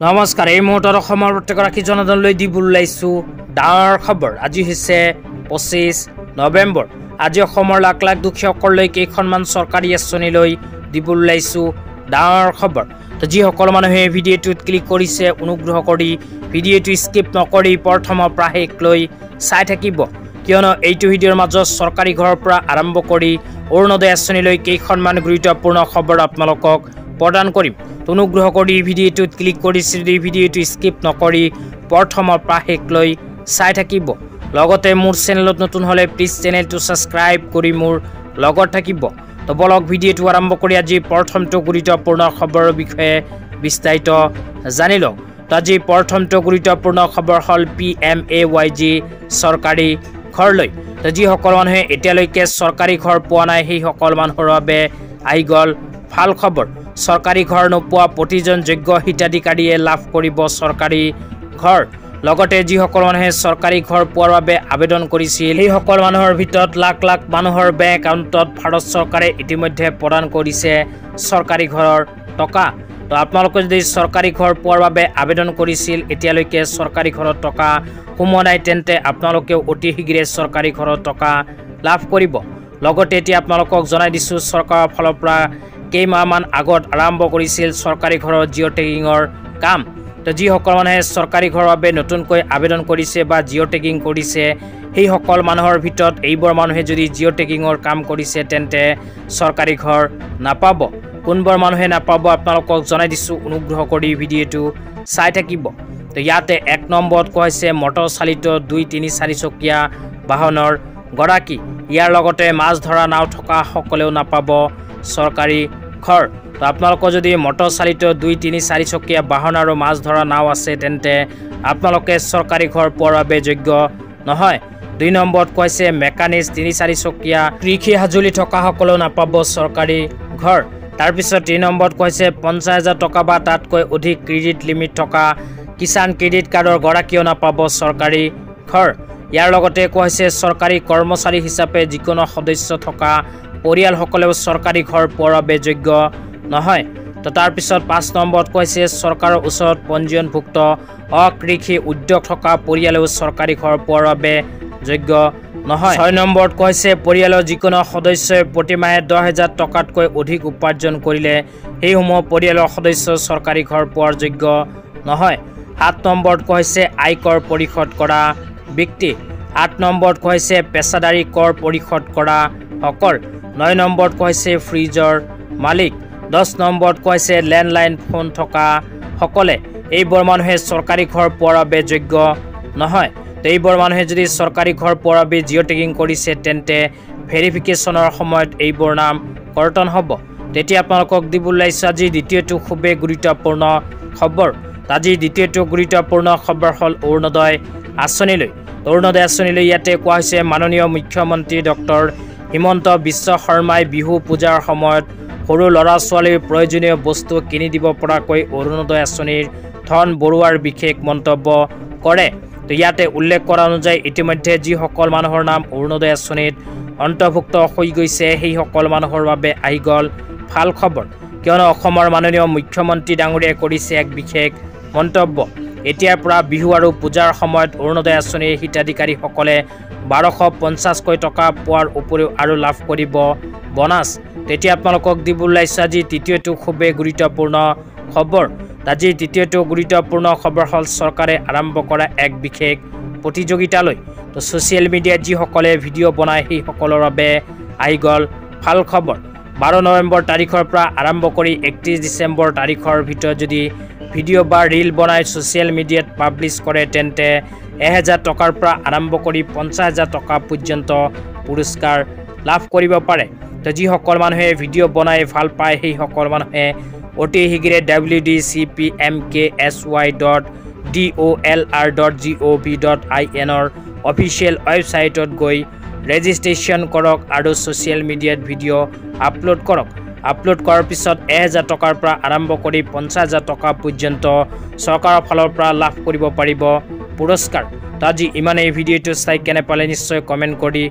নমস্কাৰ এই মুহূৰ্তত অসমৰ প্ৰত্যেকগৰাকী জনতালৈ দিব ওলাইছো ডাঙৰ খবৰ। আজি হৈছে 25 নৱেম্বৰ। আজি অসমৰ লাখ লাখ দুখীয়াসকললৈ কেইখনমান চৰকাৰী আঁচনিলৈ দিব ওলাইছো ডাঙৰ খবৰ। তো যিসকল মানুহে ভিডিঅ'টোত ক্লিক কৰিছে অনুগ্ৰহ কৰি ভিডিঅ'টো স্কিপ নকৰি প্ৰথমৰ পৰা শেষলৈ চাই থাকিব, কিয়নো এইটো ভিডিঅ'ৰ মাজত চৰকাৰী ঘৰৰ পৰা আৰম্ভ কৰি অৰুণোদয় আঁচনিলৈ কেইখনমান গুৰুত্বপূৰ্ণ খবৰ আপোনালোকক প্ৰদান কৰিম। অনুগ্ৰহ কৰি ভিডিঅ'টোত ক্লিক কৰিছে যদি ভিডিঅ'টো স্কিপ নকৰি প্ৰথমৰ পৰা শেষলৈ চাই থাকিব। লগতে মোৰ চেনেলত নতুন হ'লে প্লিজ চেনেলটো ছাবস্ক্ৰাইব কৰি মোৰ লগত থাকিব। তো বলক ভিডিঅ'টো আৰম্ভ কৰি আজি প্ৰথমটো গুৰুত্বপূৰ্ণ খবৰৰ বিষয়ে বিস্তাৰিত জানি লওঁ। তো আজি প্ৰথমটো গুৰুত্বপূৰ্ণ খবৰ হ'ল PMAYG চৰকাৰী ঘৰলৈ। তো যিসকল মানুহে এতিয়ালৈকে চৰকাৰী ঘৰ পোৱা নাই সেইসকল মানুহৰ বাবে আহি গ'ল ভাল খবৰ। চৰকাৰী ঘৰ নোপোৱা প্ৰতিজন যোগ্য হিতাধিকাৰীয়ে লাভ কৰিব চৰকাৰী ঘৰ। লগতে যিসকল মানুহে চৰকাৰী ঘৰ পোৱাৰ বাবে আবেদন কৰিছিল সেইসকল মানুহৰ ভিতৰত লাখ লাখ মানুহৰ বেংক একাউণ্টত ভাৰত চৰকাৰে ইতিমধ্যে প্ৰদান কৰিছে চৰকাৰী ঘৰৰ টকা। তো আপোনালোকে যদি চৰকাৰী ঘৰ পোৱাৰ বাবে আবেদন কৰিছিল এতিয়ালৈকে চৰকাৰী ঘৰৰ টকা সোমোৱা নাই, তেন্তে আপোনালোকেও অতি শীঘ্ৰে চৰকাৰী ঘৰৰ টকা লাভ কৰিব। লগতে এতিয়া আপোনালোকক জনাই দিছোঁ চৰকাৰৰ ফালৰ পৰা কেইমাহমান আগত আৰম্ভ কৰিছিল চৰকাৰী ঘৰৰ জিঅ' টেগিঙৰ কাম। তো যিসকল মানুহে চৰকাৰী ঘৰৰ বাবে নতুনকৈ আবেদন কৰিছে বা জিঅ' টেগিং কৰিছে সেইসকল মানুহৰ ভিতৰত এইবোৰ মানুহে যদি জিঅ' টেগিঙৰ কাম কৰিছে তেন্তে চৰকাৰী ঘৰ নাপাব। কোনবোৰ মানুহে নাপাব আপোনালোকক জনাই দিছোঁ, অনুগ্ৰহ কৰি ভিডিঅ'টো চাই থাকিব। তো ইয়াতে 1 নম্বৰত কোৱা হৈছে মটৰ চালিত 2-3-4 চকীয়া বাহনৰ গৰাকী। ইয়াৰ লগতে মাছ ধৰা নাও থকা সকলেও নাপাব চৰকাৰী ঘৰ। তো আপোনালোকৰ যদি মটৰ চালিত 2-3-4 চকীয়া বাহন আৰু মাছ ধৰা নাও আছে তেন্তে আপোনালোকে চৰকাৰী ঘৰ পোৱাৰ বাবে যোগ্য নহয়। 2 নম্বৰত কৈছে মেকানিক্স 3-4 চকীয়া কৃষি সঁজুলি থকা সকলেও নাপাব চৰকাৰী ঘৰ। তাৰপিছত 3 নম্বৰত কৈছে 50,000 টকা বা তাতকৈ অধিক ক্ৰেডিট লিমিট থকা কিষাণ ক্ৰেডিট কাৰ্ডৰ গৰাকীও নাপাব চৰকাৰী ঘৰ। ইয়াৰ লগতে কৈছে চৰকাৰী কৰ্মচাৰী হিচাপে যিকোনো সদস্য থকা পৰিয়ালসকলেও চৰকাৰী ঘৰ পোৱাৰ বাবে যোগ্য নহয়। তো তাৰপিছত 5 নম্বৰত কৈছে চৰকাৰৰ ওচৰত পঞ্জীয়নভুক্ত অকৃষি উদ্যোগ থকা পৰিয়ালেও চৰকাৰী ঘৰ পোৱাৰ বাবে যোগ্য নহয়। 6 নম্বৰত কৈছে পৰিয়ালৰ যিকোনো সদস্যই প্ৰতিমাহে 10,000 টকাতকৈ অধিক উপাৰ্জন কৰিলে সেইসমূহ পৰিয়ালৰ সদস্য চৰকাৰী ঘৰ পোৱাৰ যোগ্য নহয়। 7 নম্বৰত কৈছে আয়কৰ পৰিশোধ কৰা ব্যক্তি। 8 নম্বৰত কৈছে পেছাদাৰী কৰ পৰিশোধ কৰা সকল। 9 নম্বৰত কৈছে ফ্ৰিজৰ মালিক। 10 নম্বৰত কৈছে লেণ্ডলাইন ফোন থকা সকলে। এইবোৰ মানুহে চৰকাৰী ঘৰ পোৱাৰ বাবে যোগ্য নহয়। তো এইবোৰ মানুহে যদি চৰকাৰী ঘৰ পোৱাৰ বাবে জিঅ' টেগিং কৰিছে তেন্তে ভেৰিফিকেশ্যনৰ সময়ত এইবোৰ নাম কৰ্তন হ'ব। তেতিয়া আপোনালোকক দিব ওলাইছোঁ আজি দ্বিতীয়টো খুবেই গুৰুত্বপূৰ্ণ খবৰ। আজি দ্বিতীয়টো গুৰুত্বপূৰ্ণ খবৰ হ'ল অৰুণোদয় আঁচনিলৈ। অৰুণোদয় আঁচনিলৈ ইয়াতে কোৱা হৈছে মাননীয় মুখ্যমন্ত্ৰী ডক্টৰ হিমন্ত বিশ্ব শৰ্মাই বিহু পূজাৰ সময়ত সৰু ল'ৰা ছোৱালীৰ প্ৰয়োজনীয় বস্তু কিনি দিব পৰাকৈ অৰুণোদয় আঁচনিৰ ধন বঢ়োৱাৰ বিশেষ মন্তব্য কৰে। তো ইয়াতে উল্লেখ কৰা অনুযায়ী ইতিমধ্যে যিসকল মানুহৰ নাম অৰুণোদয় আঁচনিত অন্তৰ্ভুক্ত হৈ গৈছে সেইসকল মানুহৰ বাবে আহি গ'ল ভাল খবৰ, কিয়নো অসমৰ মাননীয় মুখ্যমন্ত্ৰী ডাঙৰীয়াই কৰিছে এক বিশেষ মন্তব্য। এতিয়াৰ পৰা বিহু আৰু পূজাৰ সময়ত অৰুণোদয় আঁচনিৰ হিতাধিকাৰীসকলে 1250কৈ টকা পোৱাৰ উপৰিও আৰু লাভ কৰিব বনাছ। তেতিয়া আপোনালোকক দিব ওলাইছোঁ আজি তৃতীয়টো খুবেই গুৰুত্বপূৰ্ণ খবৰ। আজি তৃতীয়টো গুৰুত্বপূৰ্ণ খবৰ হ'ল চৰকাৰে আৰম্ভ কৰা এক বিশেষ প্ৰতিযোগিতালৈ। তো ছ'চিয়েল মিডিয়াত যিসকলে ভিডিঅ' বনায় সেইসকলৰ বাবে আহি গ'ল ভাল খবৰ। 12 নৱেম্বৰ তাৰিখৰ পৰা আৰম্ভ কৰি 31 ডিচেম্বৰ তাৰিখৰ ভিতৰত যদি ভিডিঅ' বা ৰীল বনাই ছ'চিয়েল মিডিয়াত পাব্লিছ কৰে তেন্তে 1,000 টকাৰ পৰা আৰম্ভ কৰি 50,000 টকা পৰ্যন্ত পুৰস্কাৰ লাভ কৰিব পাৰে। তো যিসকল মানুহে ভিডিঅ' বনাই ভাল পায় সেইসকল মানুহে অতি শীঘ্ৰে www.cpmksy.dolr.gov.in অফিচিয়েল ৱেবছাইটত গৈ ৰেজিষ্ট্ৰেশ্যন কৰক আৰু ছ'চিয়েল মিডিয়াত ভিডিঅ' আপলোড কৰক। আপলোড কৰাৰ পিছত 1,000 টকাৰ পৰা আৰম্ভ কৰি 50,000 টকা পৰ্যন্ত চৰকাৰৰ ফালৰ পৰা লাভ কৰিব পাৰিব পুৰস্কাৰ। তো আজি ইমানেই। ভিডিঅ'টো চাই কেনে পালে নিশ্চয় কমেণ্ট কৰি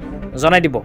জনাই দিব।